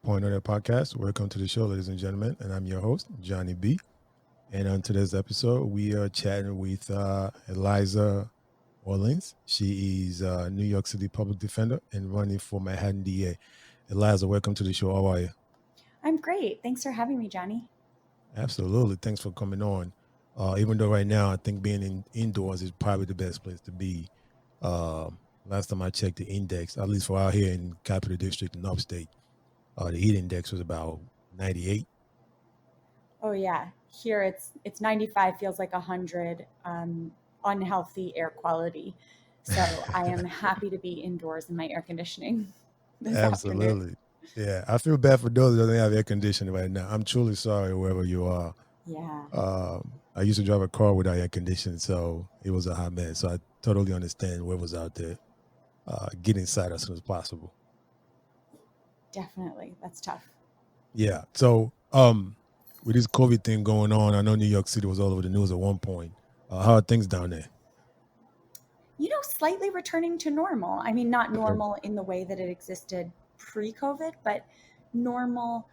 Point on the podcast. Welcome to the show, ladies and gentlemen. And I'm your host, Johnny B. And on today's episode, we are chatting with Eliza Orlins. She is a New York City public defender and running for Manhattan DA. Eliza, welcome to the show. How are you? I'm great. Thanks for having me, Johnny. Absolutely. Thanks for coming on. Even though right now I think being indoors is probably the best place to be. Last time I checked the index, at least for out here in Capital District and upstate, the heat index was about 98. Oh yeah, here it's 95, feels like 100. Unhealthy air quality. So I am happy to be indoors in my air conditioning this afternoon. Absolutely. Yeah, I feel bad for those that don't have air conditioning right now. I'm truly sorry wherever you are. Yeah, I used to drive a car without air conditioning, so it was a hot mess. So I totally understand what was out there. Get inside as soon as possible. definitely. That's tough. Yeah. So with this COVID thing going on, I know New York City was all over the news at one point. How are things down there? Slightly returning to normal. I mean, not Okay. normal in the way that it existed pre-COVID, but normal,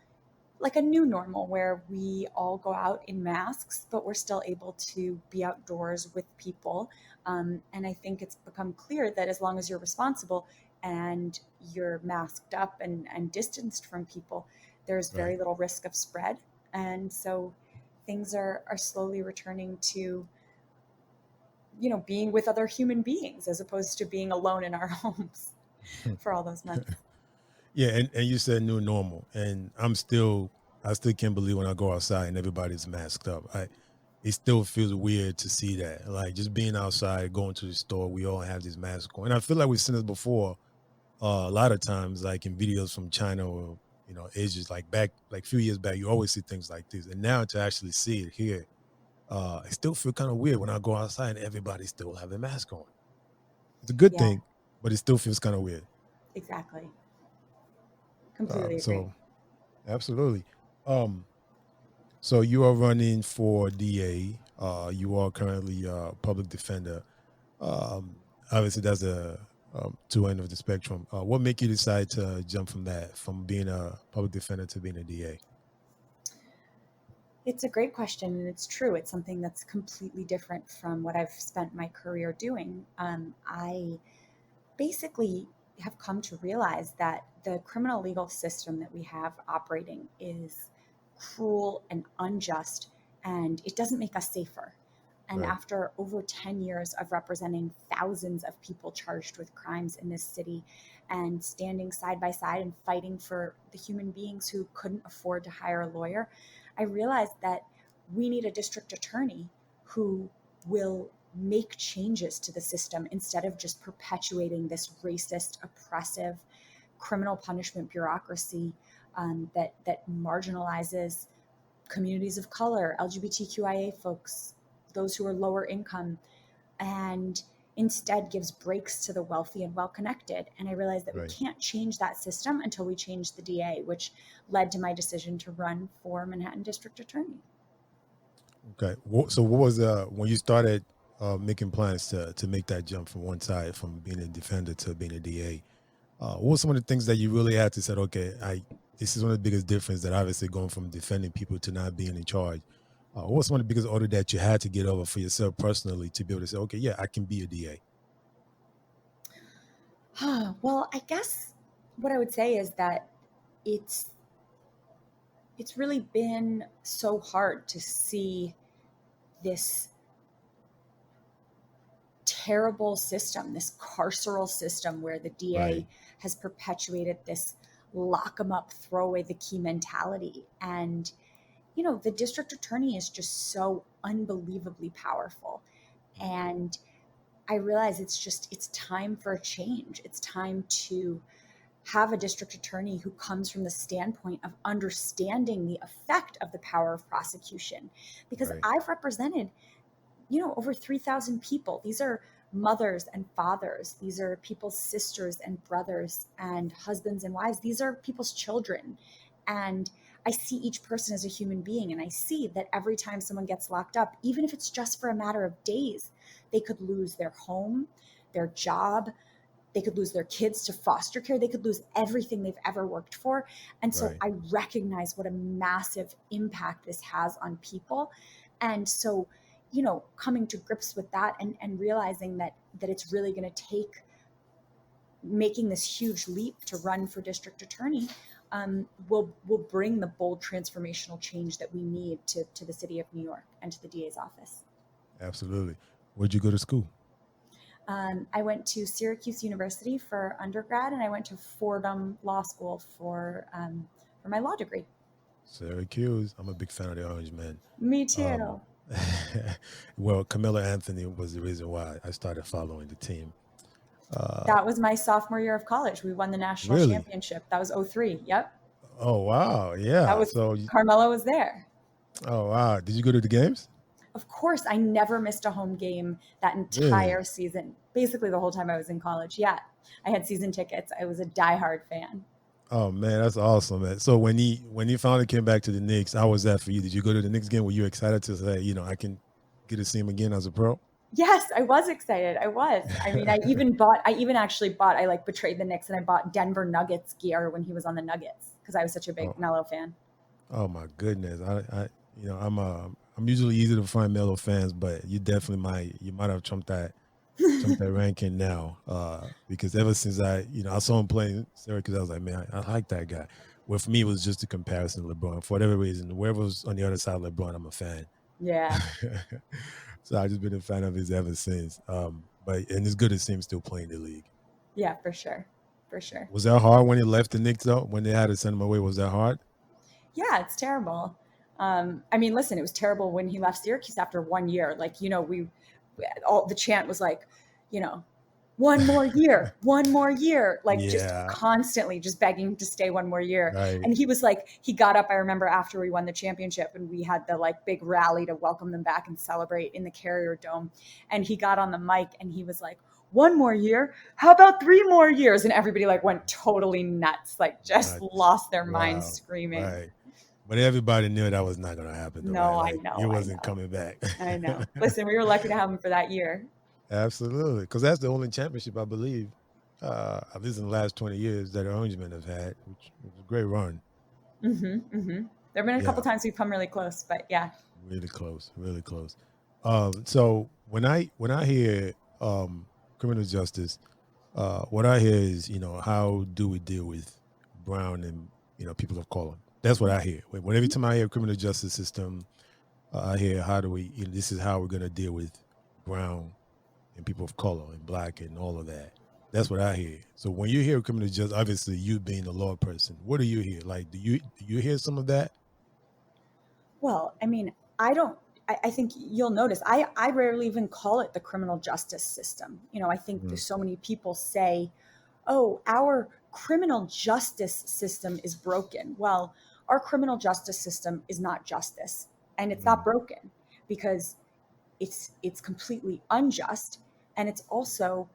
like a new normal where we all go out in masks, but we're still able to be outdoors with people. And I think it's become clear that as long as you're responsible and you're masked up and distanced from people, there's Right. very little risk of spread. And so things are slowly returning to, being with other human beings as opposed to being alone in our homes for all those months. Yeah, and you said new normal, and I still can't believe when I go outside and everybody's masked up. It still feels weird to see that. Like just being outside, going to the store, we all have these masks on. And I feel like we've seen this before a lot of times, like in videos from China or Asia, like back like a few years back, you always see things like this. And now to actually see it here, it still feel kind of weird when I go outside and everybody still have a mask on. It's a good Yeah, thing, but it still feels kind of weird. exactly. Completely agree. So absolutely. Um, so you are running for DA. You are currently a public defender. Obviously, that's a two end of the spectrum. What make you decide to jump from that, from being a public defender to being a DA? It's a great question, and it's true. It's something that's completely different from what I've spent my career doing. I basically have come to realize that the criminal legal system that we have operating is cruel and unjust, and it doesn't make us safer. And Right. after over 10 years of representing thousands of people charged with crimes in this city and standing side by side and fighting for the human beings who couldn't afford to hire a lawyer, I realized that we need a district attorney who will make changes to the system instead of just perpetuating this racist, oppressive, criminal punishment bureaucracy that marginalizes communities of color, LGBTQIA folks, those who are lower income, and instead gives breaks to the wealthy and well connected. And I realized that we Right. can't change that system until we change the DA, which led to my decision to run for Manhattan District Attorney. Okay. So what was when you started making plans to make that jump from one side, from being a defender to being a DA? What were some of the things that you really had to say? Okay, I this is one of the biggest difference that obviously going from defending people to not being in charge. What was one of the biggest order that you had to get over for yourself personally to be able to say, okay, yeah, I can be a DA. Well, I guess what I would say is that it's it's really been so hard to see this terrible system, this carceral system where the Right. DA has perpetuated this lock them up, throw away the key mentality. And, the district attorney is just so unbelievably powerful. And I realize it's time for a change. It's time to have a district attorney who comes from the standpoint of understanding the effect of the power of prosecution. Because Right. I've represented over 3,000 people. These are mothers and fathers. These are people's sisters and brothers and husbands and wives. These are people's children. And I see each person as a human being. And I see that every time someone gets locked up, even if it's just for a matter of days, they could lose their home, their job, They could lose their kids to foster care. They could lose everything they've ever worked for. And so Right. I recognize what a massive impact this has on people. And so, coming to grips with that, and realizing that it's really going to take making this huge leap to run for district attorney, will bring the bold transformational change that we need to the city of New York and to the DA's office. Absolutely. Where'd you go to school? I went to Syracuse University for undergrad, and I went to Fordham Law School for my law degree. Syracuse. I'm a big fan of the Orange Men. Me Um, too. well, Camilla Anthony was the reason why I started following the team. Uh, That was my sophomore year of college. We won the national really? championship. That was '03. Yep. Oh wow, That yeah. was So, Carmelo was there. oh wow, did you go to the games? Of course, I never missed a home game that Really? entire season. Basically, the whole time I was in college. Yeah, I had season tickets. I was a diehard fan. Oh man, that's awesome, man. So when he finally came back to the Knicks, how was that for you? Did you go to the Knicks game? Were you excited to say, I can get to see him again as a pro? Yes, I was excited. I was. I mean, I even actually bought, I like betrayed the Knicks and I bought Denver Nuggets gear when he was on the Nuggets because I was such a big Oh, Melo fan. oh my goodness. I'm usually easy to find Melo fans, but you might have trumped that ranking now. Because ever since I saw him playing Syracuse, I was like, man, I like that guy. Well, for me, it was just a comparison to LeBron. For whatever reason, whoever was on the other side of LeBron, I'm a fan. Yeah. So I've just been a fan of his ever since. And it's good to see him still playing the league. Yeah, for sure. For sure. Was that hard when he left the Knicks though? When they had to send him away, was that hard? Yeah, it's terrible. I mean, listen, it was terrible when he left Syracuse after 1 year. Like, all the chant was like, you know, 1 more year, 1 more year, like just Yeah, constantly just begging to stay 1 more year. right. And he was like, he got up, I remember after we won the championship and we had the like big rally to welcome them back and celebrate in the Carrier Dome. And he got on the mic and he was like, 1 more year? How about 3 more years? And everybody like went totally nuts, like just Not lost their minds wow, screaming. right. But everybody knew that was not going to happen, though, right? No, I Like he know, I wasn't know, coming back. I know. Listen, we were lucky to have him for that year. Absolutely, because that's the only championship I believe, at least in the last 20 years, that the Orangemen have had, which was a great run. There have been a couple Yeah, times we've come really close, but yeah. really close, really close. So when I hear criminal justice, what I hear is how do we deal with brown and people of color? That's what I hear. When every time I hear criminal justice system, I hear how do we this is how we're going to deal with brown and people of color and black and all of that. That's what I hear. So when you hear criminal justice, obviously you being a law person, what do you hear? Like, do you hear some of that? Well, I mean, I don't. I think you'll notice. I rarely even call it the criminal justice system. I think Mm, there's so many people say, "Oh, our criminal justice system is broken." Well, our criminal justice system is not justice, and it's not mm, broken because it's completely unjust, and it's also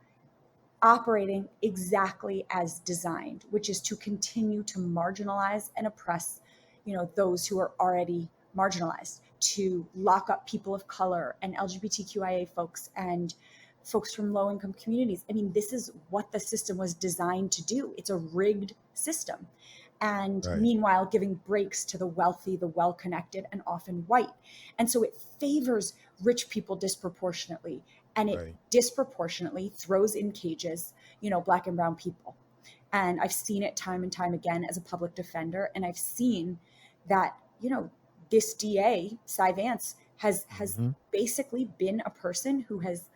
operating exactly as designed, which is to continue to marginalize and oppress, those who are already marginalized, to lock up people of color and LGBTQIA folks and folks from low income communities. I mean, this is what the system was designed to do. It's a rigged system. And right, meanwhile, giving breaks to the wealthy, the well connected, and often white. And so it favors rich people disproportionately, and it right, disproportionately throws in cages, black and brown people. And I've seen it time and time again as a public defender. And I've seen that, this DA, Cy Vance, has hmm, basically been a person who has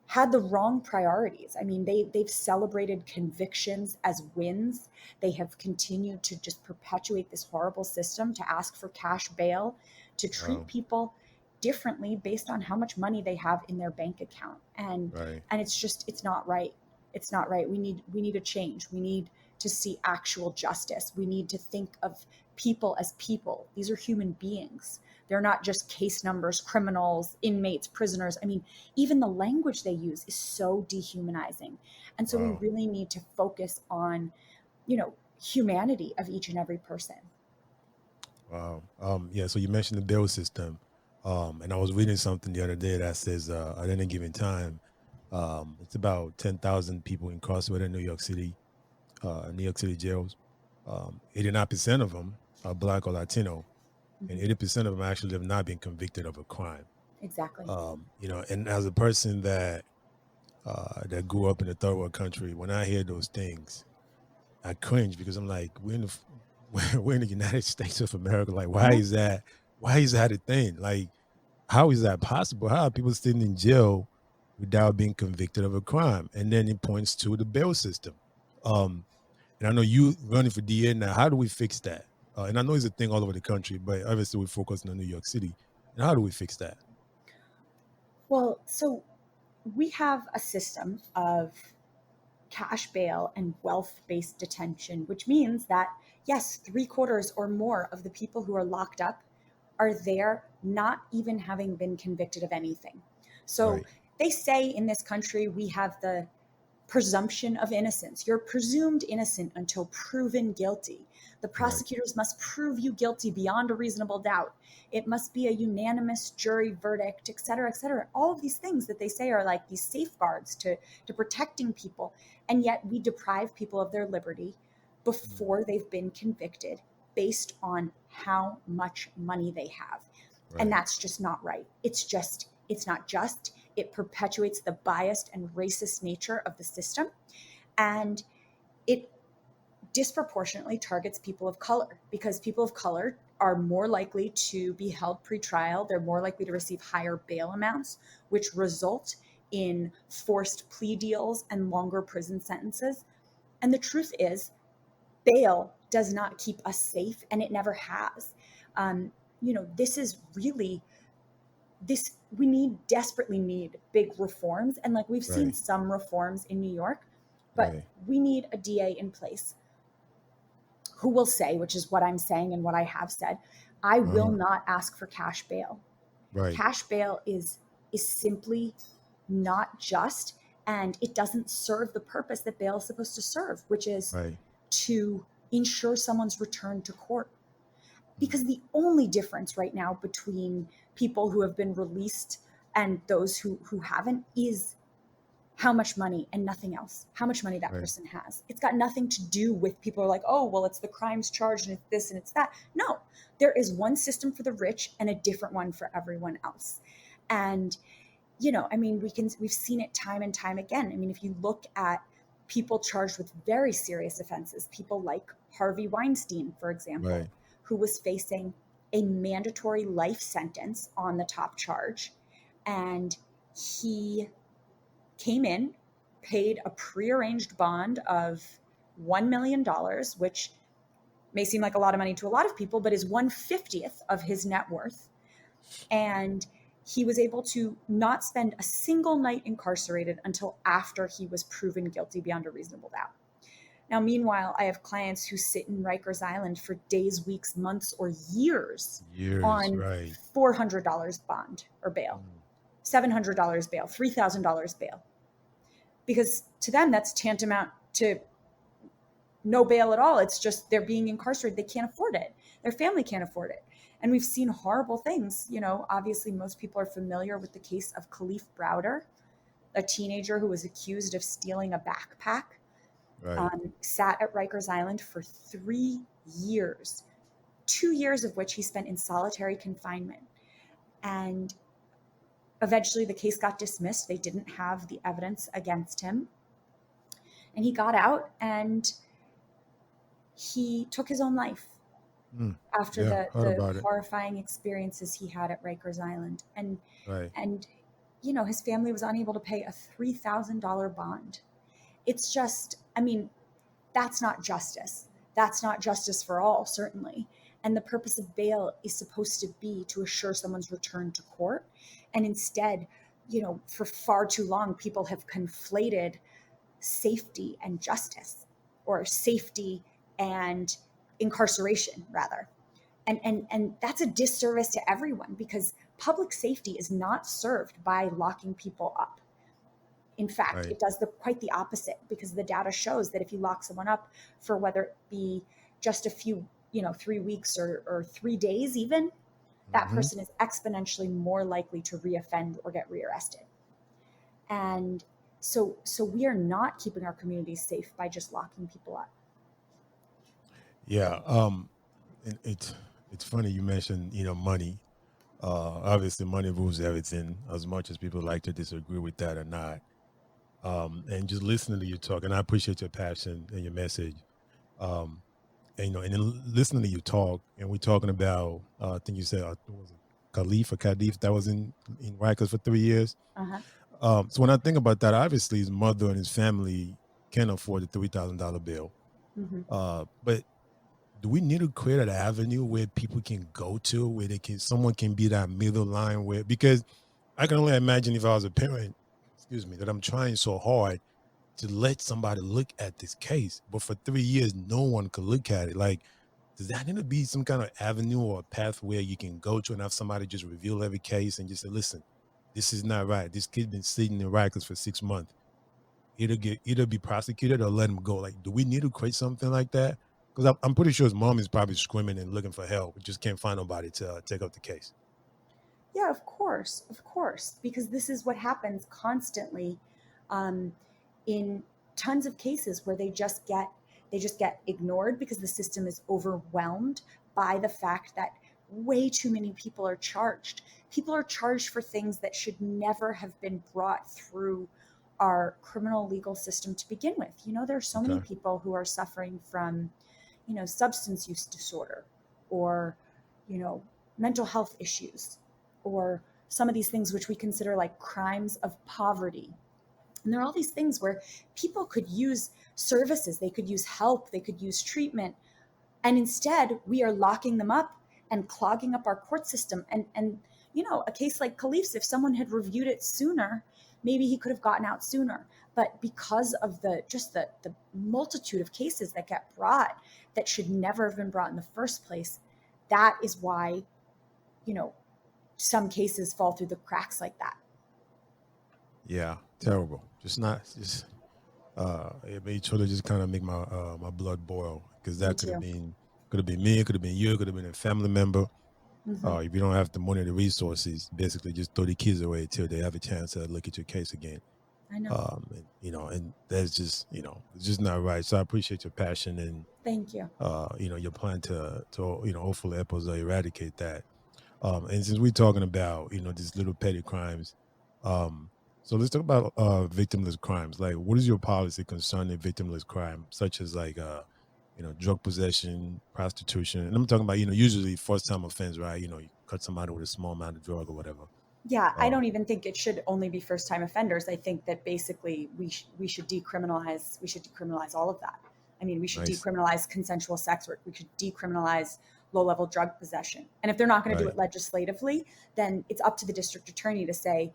had the wrong priorities. I mean, they've celebrated convictions as wins. They have continued to just perpetuate this horrible system, to ask for cash bail, to treat wow, people differently based on how much money they have in their bank account. And right, and it's not right. It's not right. We need a change. We need to see actual justice. We need to think of people as people. These are human beings. They're not just case numbers, criminals, inmates, prisoners. I mean, even the language they use is so dehumanizing. And so we wow, really need to focus on, humanity of each and every person. wow. Yeah. So you mentioned the bail system, and I was reading something the other day that says at any given time, It's about 10,000 people incarcerated in New York City jails. 89% of them are Black or Latino, and Mhm. 80% of them actually have not been convicted of a crime. Exactly. And as a person that grew up in a third world country, when I hear those things, I cringe because I'm like, we're in the United States of America. Like, why Yeah. is that? Why is that a thing? Like, how is that possible? How are people sitting in jail without being convicted of a crime? And then it points to the bail system. Um, and I know you running for DA now. How do we fix that? And I know it's a thing all over the country, but obviously we're focusing on New York City. And how do we fix that? Well, so we have a system of cash bail and wealth based detention, which means that, yes, three-quarters or more of the people who are locked up are there not even having been convicted of anything. So Right, they say in this country, we have the presumption of innocence. You're presumed innocent until proven guilty. The right, prosecutors must prove you guilty beyond a reasonable doubt. It must be a unanimous jury verdict, et cetera, et cetera. All of these things that they say are like these safeguards to protecting people. And yet we deprive people of their liberty mm, before they've been convicted based on how much money they have. And right, that's just not right. It's not just. It perpetuates the biased and racist nature of the system. And it disproportionately targets people of color because people of color are more likely to be held pre-trial. They're more likely to receive higher bail amounts, which result in forced plea deals and longer prison sentences. And the truth is, bail does not keep us safe, and it never has. This is really this we desperately need big reforms, and like we've seen right, some reforms in New York, but right. we need a DA in place who will say, which is what I'm saying and what I have said, I will Uh-huh. not ask for cash bail. Right, Cash bail is simply not just, and it doesn't serve the purpose that bail is supposed to serve, which is right. to ensure someone's return to court. Mm, Because the only difference right now between people who have been released and those who haven't is how much money and nothing else, how much money that right, person has. It's got nothing to do with people are like, oh, well, it's the crimes charged and it's this and it's that. No, there is one system for the rich and a different one for everyone else. And, I mean, we've seen it time and time again. I mean, if you look at people charged with very serious offenses, people like Harvey Weinstein, for example, right, who was facing a mandatory life sentence on the top charge. And he came in, paid a prearranged bond of $1 million, which may seem like a lot of money to a lot of people, but is 1/50th of his net worth. And he was able to not spend a single night incarcerated until after he was proven guilty beyond a reasonable doubt. Now, meanwhile, I have clients who sit in Rikers Island for days, weeks, months, or years years, on right. $400 bond or bail, Mm, $700 bail, $3,000 bail, because to them that's tantamount to no bail at all. It's just they're being incarcerated. They can't afford it. Their family can't afford it. And we've seen horrible things. Obviously, most people are familiar with the case of Khalif Browder, a teenager who was accused of stealing a backpack, right, sat at Rikers Island for 3 years, 2 years of which he spent in solitary confinement. And eventually, the case got dismissed. They didn't have the evidence against him. And he got out and he took his own life mm, after yeah, heard the about it. horrifying experiences he had at Rikers Island. Right, And his family was unable to pay a $3,000 bond. It's just, I mean, that's not justice. That's not justice for all, certainly. And the purpose of bail is supposed to be to assure someone's return to court. And instead, for far too long, people have conflated safety and justice, or safety and incarceration, rather. And that's a disservice to everyone because public safety is not served by locking people up. In fact, right. it does quite the opposite, because the data shows that if you lock someone up for whether it be just a few, 3 weeks or 3 days even, that Hmm. person is exponentially more likely to reoffend or get rearrested. And So we are not keeping our communities safe by just locking people up. Yeah. And it's funny you mentioned, money. Obviously money rules everything, as much as people like to disagree with that or not. And just listening to you talk, and I appreciate your passion and your message. Um, and then listening to you talk, and we're talking about, I think you said, what was it, Khalif that was in Rikers for 3 years. Uh-huh. So when I think about that, obviously his mother and his family can't afford the $3,000 bill. Hmm. But do we need to create an avenue where people can go to, where someone can be that middle line, where, because I can only imagine if I was a parent, excuse me, that I'm trying so hard to let somebody look at this case, but for 3 years no one could look at it. Like, does that need to be some kind of avenue or a path where you can go to and have somebody just reveal every case and just say, listen, this is not right, this kid's been sitting in Rikers for 6 months, either be prosecuted or let him go? Like, do we need to create something like that? Because I'm pretty sure his mom is probably screaming and looking for help, but just can't find nobody to take up the case. Yeah, of course, because this is what happens constantly, um, in tons of cases where they just get ignored because the system is overwhelmed by the fact that way too many people are charged. People are charged for things that should never have been brought through our criminal legal system to begin with. There are so many Okay. people who are suffering from, substance use disorder, or, you know, mental health issues, or some of these things which we consider like crimes of poverty. And there are all these things where people could use services, they could use help, they could use treatment. And instead, we are locking them up and clogging up our court system. And a case like Khalif's, if someone had reviewed it sooner, maybe he could have gotten out sooner. But because of the multitude of cases that get brought that should never have been brought in the first place, that is why, you know, some cases fall through the cracks like that. Yeah, terrible. Just not just it made sure to just kind of make my blood boil, because Me that too. could have been me, it could have been you, it could have been a family member. Hmm. If you don't have the money or the resources, basically just throw the kids away till they have a chance to look at your case again. I know. And that's just, it's just not right. So I appreciate your passion and Thank you. your plan to hopefully eradicate that. And since we're talking about, these little petty crimes, um, so let's talk about victimless crimes. Like, what is your policy concerning victimless crime, such as like drug possession, prostitution? And I'm talking about, usually first time offense, right? You cut somebody with a small amount of drug or whatever. Yeah, I Um, don't even think it should only be first time offenders. I think that basically we should decriminalize all of that. I mean, we should nice, decriminalize consensual sex work. We should decriminalize low level drug possession. And if they're not going to do right, it legislatively, then it's up to the district attorney to say,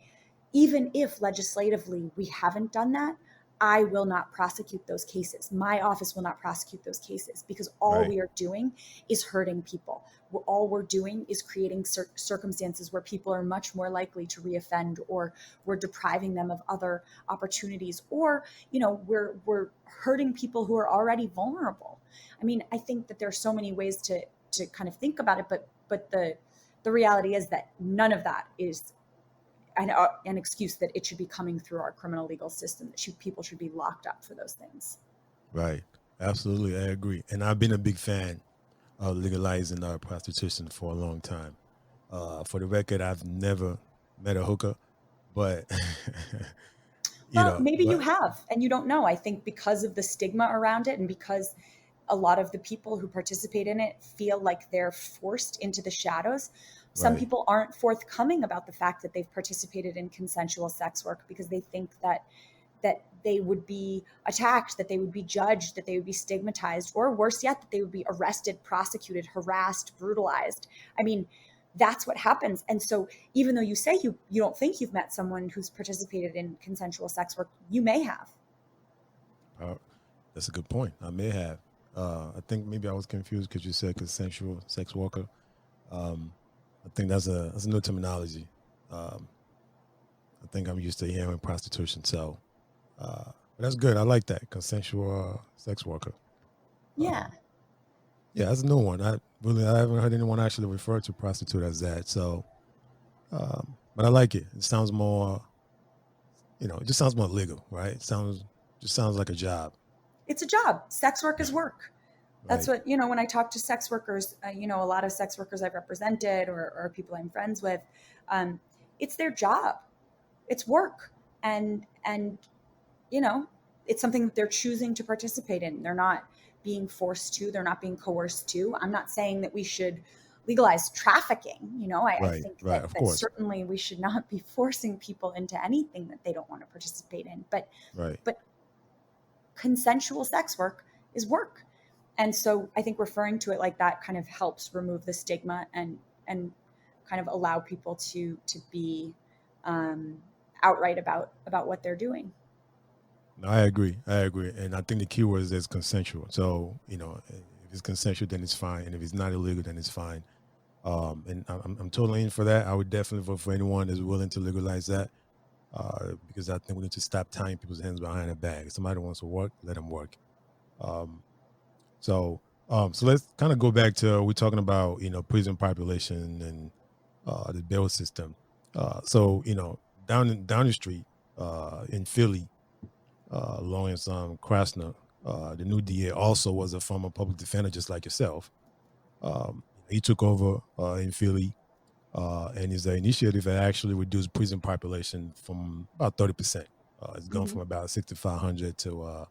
even if legislatively we haven't done that, I will not prosecute those cases. My office will not prosecute those cases, because all right, we are doing is hurting people. All we're doing is creating circumstances where people are much more likely to reoffend, or we're depriving them of other opportunities, or we're hurting people who are already vulnerable. I mean, I think that there are so many ways to kind of think about it, but the reality is that none of that is an excuse that it should be coming through our criminal legal system, that people should be locked up for those things. right. Absolutely, I agree. And I've been a big fan of legalizing prostitution for a long time. For the record, I've never met a hooker, but Well, maybe you but have and you don't know. I think because of the stigma around it, and because a lot of the people who participate in it feel like they're forced into the shadows, some right, people aren't forthcoming about the fact that they've participated in consensual sex work, because they think that they would be attacked, that they would be judged, that they would be stigmatized, or worse yet, that they would be arrested, prosecuted, harassed, brutalized. I mean, that's what happens. And so even though you say you don't think you've met someone who's participated in consensual sex work, you may have. uh, that's a good point. I may have. I think maybe I was confused because you said consensual sex worker. Um, I think that's a new terminology. Um, I think I'm used to hearing prostitution. So, but that's good. I like that, consensual sex worker. Yeah. Um, yeah, that's a new one. I haven't heard anyone actually refer to prostitute as that. So, but I like it. It sounds more, it just sounds more legal, right? It sounds like a job, It's a job. Sex work is work. That's right? what, when I talk to sex workers, a lot of sex workers I've represented, or people I'm friends with, um, it's their job. It's work. And you know, it's something that they're choosing to participate in. They're not being forced to, they're not being coerced to. I'm not saying that we should legalize trafficking. I Right, think right. that Of that course, certainly we should not be forcing people into anything that they don't want to participate in. But right. but consensual sex work is work. And so I think referring to it like that kind of helps remove the stigma, and kind of allow people to be um, outright about what they're doing. No, I agree. I agree, and I think the key word is consensual. So if it's consensual, then it's fine, and if it's not illegal, then it's fine. And I'm totally in for that. I would definitely vote for anyone that's willing to legalize that, because I think we need to stop tying people's hands behind their back. If somebody wants to work, let them work. Um, so, so let's kind of go back to we're talking about prison population and the bail system. So down the street in Philly, Lawrence Krasner, the new DA, also was a former public defender, just like yourself. He took over in Philly, and his initiative had actually reduced prison population from about 30%. It's gone Mm-hmm. from about 6,500 to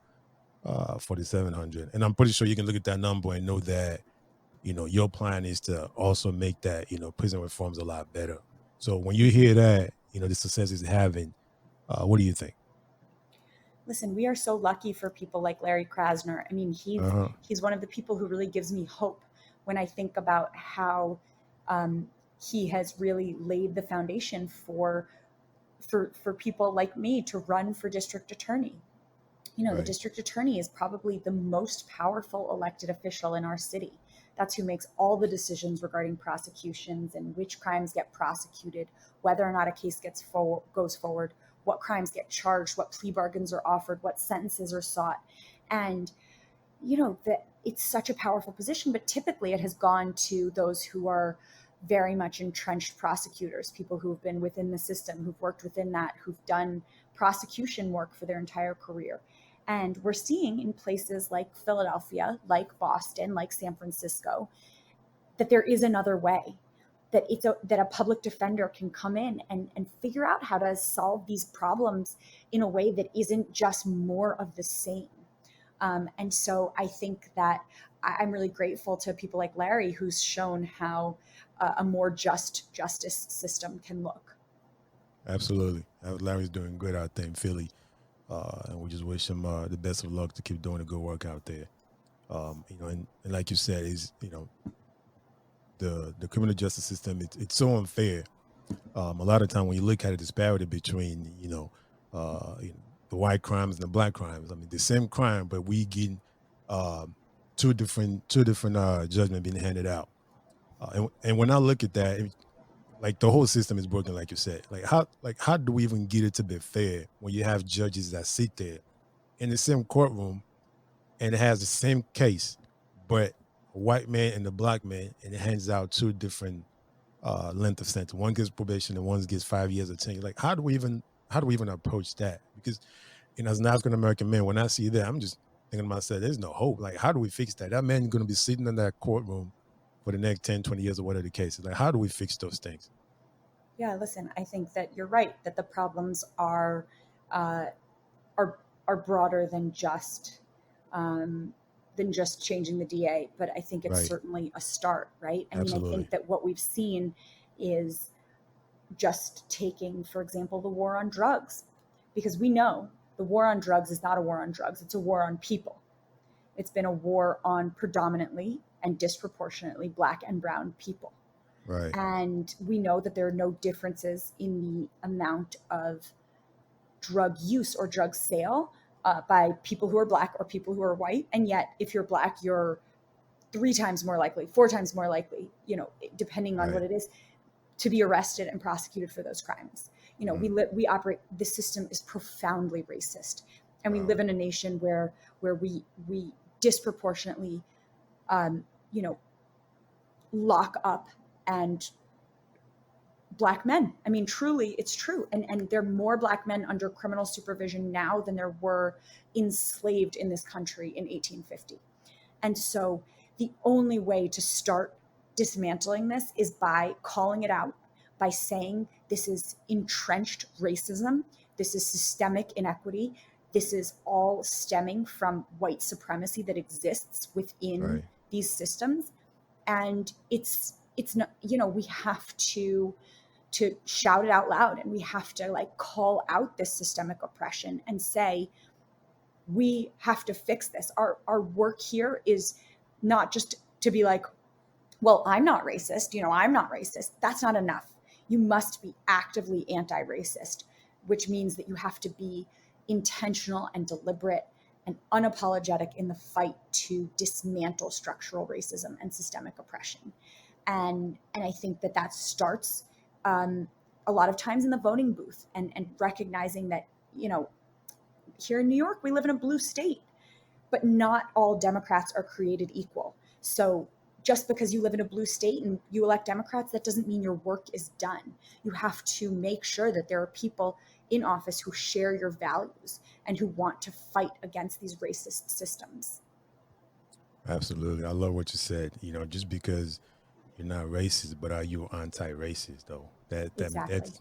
4,700. And I'm pretty sure you can look at that number and know that your plan is to also make that prison reforms a lot better. So when you Mm-hmm. hear that the success is having, what do you think? Listen, we are so lucky for people like Larry Krasner. I mean, he's Uh-huh. he's one of the people who really gives me hope when I think about how um, he has really laid the foundation for people like me to run for district attorney. The Right. district attorney is probably the most powerful elected official in our city. That's who makes all the decisions regarding prosecutions and which crimes get prosecuted, whether or not a case goes forward, what crimes get charged, what plea bargains are offered, what sentences are sought. And that it's such a powerful position, but typically it has gone to those who are very much entrenched prosecutors, people who've been within the system, who've worked within that, who've done prosecution work for their entire career. And we're seeing in places like Philadelphia, like Boston, like San Francisco, that there is another way, that a public defender can come in and figure out how to solve these problems in a way that isn't just more of the same. And so I think that I'm really grateful to people like Larry, who's shown how a more just justice system can look. Absolutely. Larry's doing good out there in Philly. And we just wish him the best of luck to keep doing the good work out there. And like you said, is the criminal justice system, it's so unfair. A lot of time when you look at a disparity between the white crimes and the black crimes, I mean the same crime, but we getting um, two different judgment being handed out. And when I look at that, like the whole system is broken, like you said. Like how do we even get it to be fair when you have judges that sit there in the same courtroom and it has the same case, but a white man and a black man, and it hands out two different length of sentence. One gets probation and one gets 5 years of tenure. Like how do we even approach that? Because as an African American man, when I see that, I'm just thinking to myself, there's no hope. Like how do we fix that? That man going to be sitting in that courtroom for the next 10, 20 years or whatever the case is. Like how do we fix those things? Yeah, listen, I think that you're right that the problems uh, are are broader than just changing the DA, but I think it's Right. certainly a start, right? I mean, I Absolutely. think that what we've seen is just taking, for example, the war on drugs, because we know the war on drugs is not a war on drugs, it's a war on people. It's been a war on predominantly and disproportionately Black and Brown people. Right. And we know that there are no differences in the amount of drug use or drug sale by people who are Black or people who are white. And yet, if you're Black, you're three times more likely, four times more likely, depending on what Right. it is, to be arrested and prosecuted for those crimes. Mhm. We operate. The system is profoundly racist, and we Wow. live in a nation where we disproportionately, um, you know, lock up and Black men. I mean, truly, it's true. And there are more Black men under criminal supervision now than there were enslaved in this country in 1850. And so the only way to start dismantling this is by calling it out, by saying this is entrenched racism, this is systemic inequity, this is all stemming from white supremacy that exists within Right. these systems. And it's not, you know, we have to shout it out loud, and we have to like call out this systemic oppression and say we have to fix this. Our work here is not just to be like, well, I'm not racist, you know, I'm not racist. That's not enough. You must be actively anti-racist, which means that you have to be intentional and deliberate and unapologetic in the fight to dismantle structural racism and systemic oppression. And I think that that starts a lot of times in the voting booth, and recognizing that, you know, here in New York, we live in a blue state, but not all Democrats are created equal. So just because you live in a blue state and you elect Democrats, that doesn't mean your work is done. You have to make sure that there are people in office who share your values and who want to fight against these racist systems. Absolutely. I love what you said. You know, just because you're not racist, but are you anti-racist though? Exactly.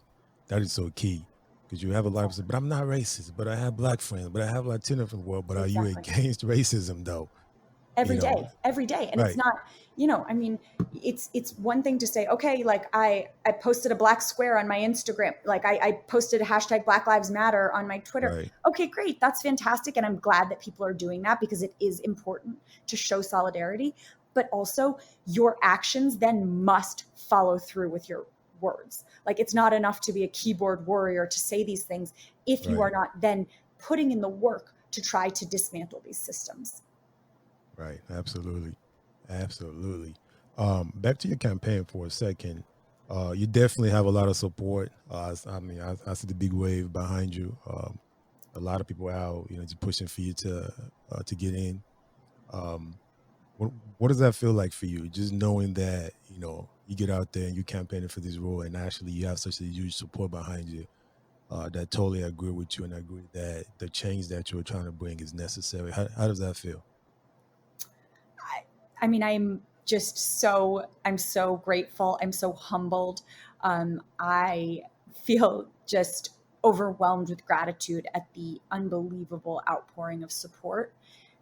That is so key. Because you have a lot of Exactly. people, but I'm not racist, but I have black friends, but I have Latino from the world, but are you Exactly. against racism though? You Every know, day, every day. And it's right, not, you know, I mean, it's one thing to say, okay, like I posted a black square on my Instagram, like I posted a hashtag Black Lives Matter on my Twitter. right, Okay, great, that's fantastic, and I'm glad that people are doing that because it is important to show solidarity. But also, your actions then must follow through with your words. Like, it's not enough to be a keyboard warrior to say these things if you are right, not then putting in the work to try to dismantle these systems. right. Absolutely. Absolutely. Back to your campaign for a second. You definitely have a lot of support. I mean, I see the big wave behind you. A lot of people out, you know, just pushing for you to get in. Um, what does that feel like for you? Just knowing that, you know, you get out there and you campaigning for this role, and actually you have such a huge support behind you. That totally agree with you, and I agree that the change that you're trying to bring is necessary. How does that feel? I mean, I'm so grateful. I'm so humbled. I feel just overwhelmed with gratitude at the unbelievable outpouring of support.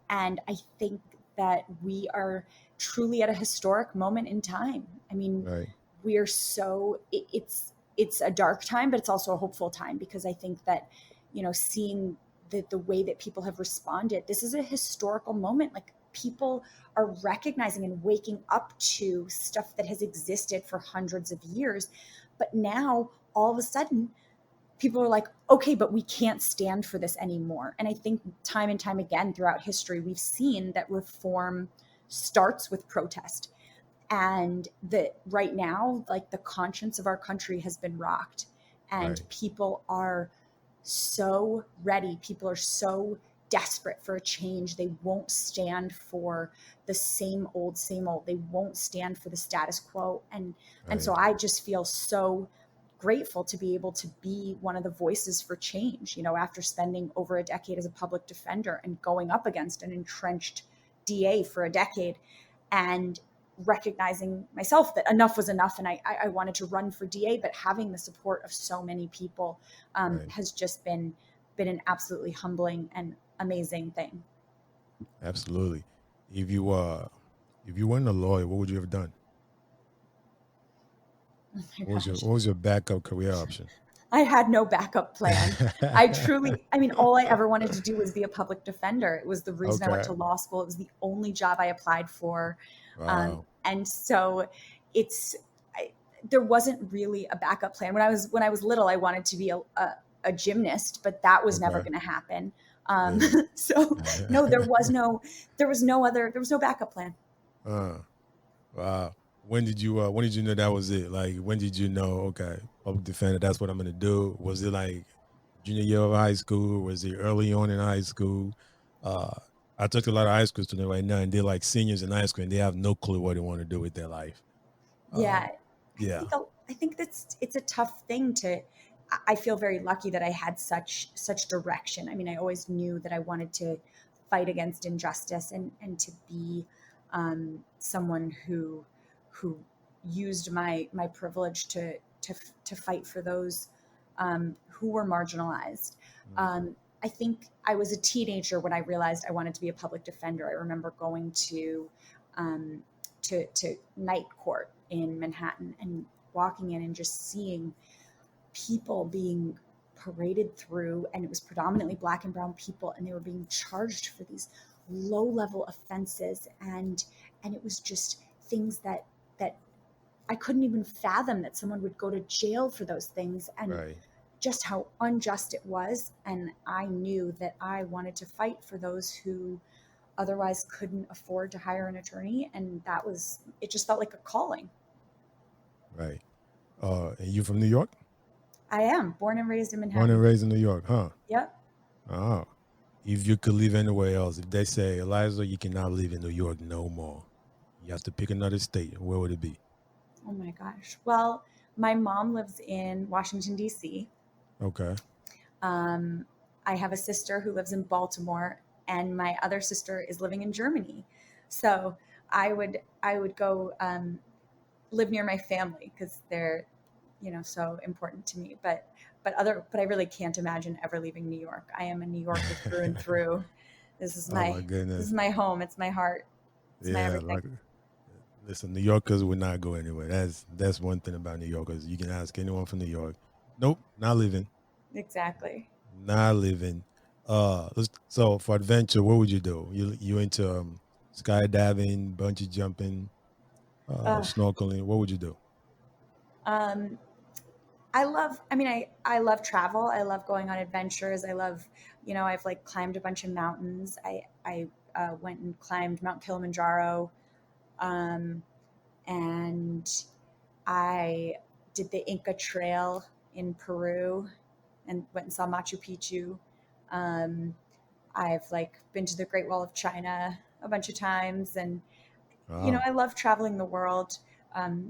And I think that we are truly at a historic moment in time. I mean, Right, we are so, it's a dark time, but it's also a hopeful time, because I think that, you know, seeing the way that people have responded, this is a historical moment. Like, people are recognizing and waking up to stuff that has existed for hundreds of years. But now, all of a sudden, people are like, okay, but we can't stand for this anymore. And I think time and time again throughout history, we've seen that reform starts with protest. And that right now, like, the conscience of our country has been rocked, and right, people are so ready. People are so desperate for a change. They won't stand for the same old. They won't stand for the status quo. And right, so I just feel so grateful to be able to be one of the voices for change, you know, after spending over a decade as a public defender and going up against an entrenched DA for a decade, and recognizing myself that enough was enough, and I wanted to run for DA, but having the support of so many people right. has just been an absolutely humbling and amazing thing. Absolutely. If you if you weren't a lawyer, what would you have done? Oh my gosh. What was your backup career option? I had no backup plan. I truly, I mean, all I ever wanted to do was be a public defender. It was the reason I went Okay. to law school. It was the only job I applied for. Wow. And so it's, I, there wasn't really a backup plan. When I was little, I wanted to be a gymnast, but that was never Okay. going to happen. Um, Yeah. so no, there was no backup plan. uh, wow. When did you know that was it? Like when did you know, okay, public defender, that's what I'm gonna do? Was it like junior year of high school? Was it early on in high school? Uh I talked to a lot of high school students right now, and they're like seniors in high school and they have no clue what they want to do with their life. Yeah, Um I yeah. think a, I think it's a tough thing to. I feel very lucky that I had such direction. I mean, I always knew that I wanted to fight against injustice and to be someone who used my privilege to fight for those who were marginalized. Mm. I think I was a teenager when I realized I wanted to be a public defender. I remember going um, to night court in Manhattan and walking in and just seeing people being paraded through, and it was predominantly black and brown people, and they were being charged for these low level offenses, and it was just things that I couldn't even fathom that someone would go to jail for those things, and Right. just how unjust it was. And I knew that I wanted to fight for those who otherwise couldn't afford to hire an attorney, and that was it. Just felt like a calling. Right. And you from New York? I am born and raised in Born and Manhattan. raised in New York, huh? Yep. Oh. If you could live anywhere else, if they say, Eliza, you cannot live in New York no more, you have to pick another state, where would it be? Oh my gosh. Well, my mom lives in Washington, D.C. Okay. Um, I have a sister who lives in Baltimore, and my other sister is living in Germany. So I would go live near my family because they're so important to me. But I really can't imagine ever leaving New York. I am a New Yorker through and through. This is Oh my my this is goodness. my home. It's my heart. It's my Yeah, everything. like listen, New Yorkers would not go anywhere. That's one thing about New Yorkers. You can ask anyone from New York. Nope, not living. Exactly. Not living. So for adventure, what would you do? You into skydiving, bungee jumping, Uh, snorkeling? What would you do? um, I love travel. I love going on adventures. I've like climbed a bunch of mountains. I went and climbed Mount Kilimanjaro, um, and I did the Inca Trail in Peru and went and saw Machu Picchu. Um, I've like been to the Great Wall of China a bunch of times, and Wow. I love traveling the world,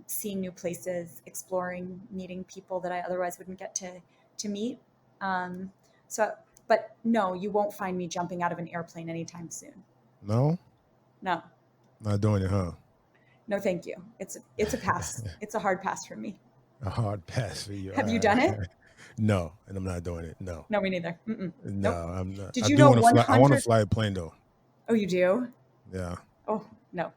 seeing new places, exploring, meeting people that I otherwise wouldn't get to meet. Um, so, but no, you won't find me jumping out of an airplane anytime soon. No, No, not doing it, huh? no, thank you. It's a pass. It's a hard pass for me. A hard pass for you. All Have you done right. it? No, and I'm not doing it. No, No, me neither. Mm-mm. no, Nope. I'm not. Did I you do know want to fly. I want to 100? fly a plane though. Oh, you do? Yeah. Oh, no.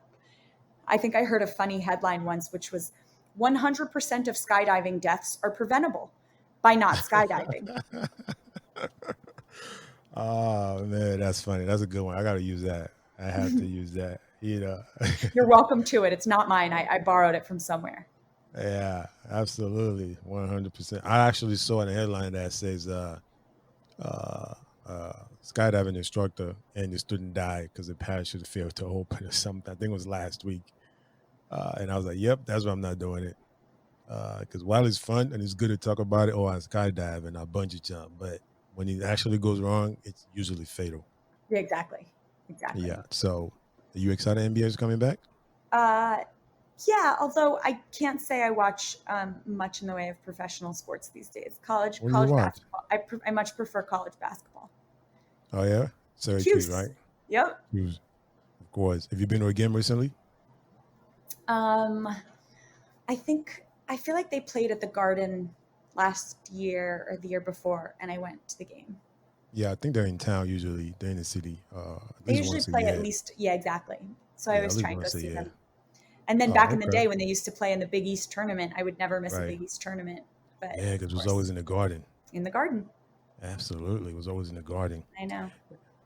I think I heard a funny headline once, which was 100% of skydiving deaths are preventable by not skydiving. Oh man, that's funny. That's a good one. I got to use that. I have to use that. You're welcome to it. It's not mine. I borrowed it from somewhere. Yeah, absolutely, 100%. I actually saw in a headline that says uh, skydiving instructor and the student died because the parachute failed to open or something. I think it was last week, and I was like, "Yep, that's why I'm not doing it." Because while it's fun and it's good to talk about it, oh, I skydive and I bungee jump, but when it actually goes wrong, it's usually fatal. Yeah, exactly. Exactly. Yeah. So, are you excited NBA is coming back? Uh, yeah, although I can't say I watch much in the way of professional sports these days. College What do you college watch? basketball. I much prefer college basketball. Oh yeah, Syracuse, right? Cuse. Yep. Syracuse, of course. Have you been to a game recently? Um, I feel like they played at the Garden last year or the year before, and I went to the game. Yeah, I think they're in town usually. They're in the city, at They least usually once a play at year. least, yeah, exactly. So I Yeah, at always least try and go once a see year. them. And then back Oh, in the okay. day when they used to play in the Big East tournament, I would never miss a Right. Big East tournament. But Yeah, of because it was course, always in the garden. in the Garden, Absolutely, it was always in the garden. I know.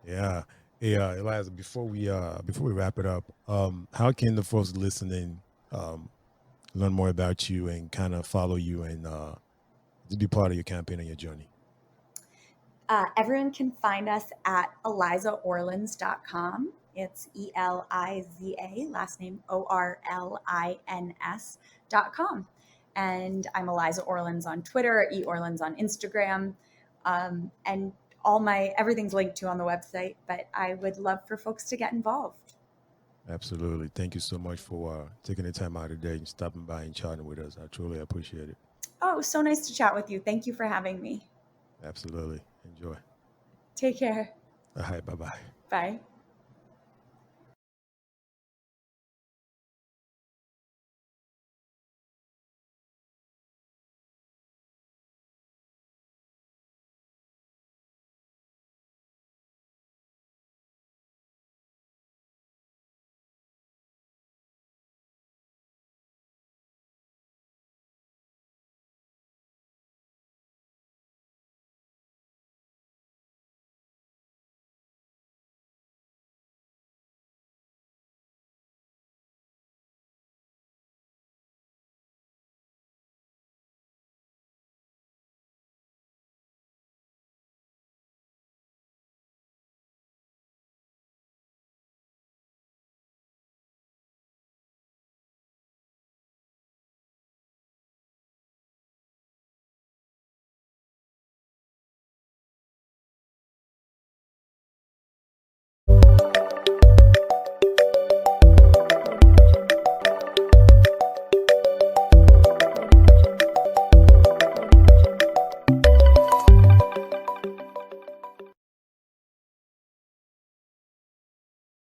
Yeah. Hey, Eliza, before we wrap it up, how can the folks listening learn more about you and kind of follow you and just be part of your campaign and your journey? Everyone can find us at elizaorlins.com. It's Eliza, last name Orlins.com. And I'm Eliza Orlins on Twitter, eOrlins on Instagram. And everything's linked to on the website, but I would love for folks to get involved. Absolutely. Thank you so much for taking the time out today and stopping by and chatting with us. I truly appreciate it. Oh, it was so nice to chat with you. Thank you for having me. Absolutely. Enjoy. Take care. All right. Bye bye. Bye.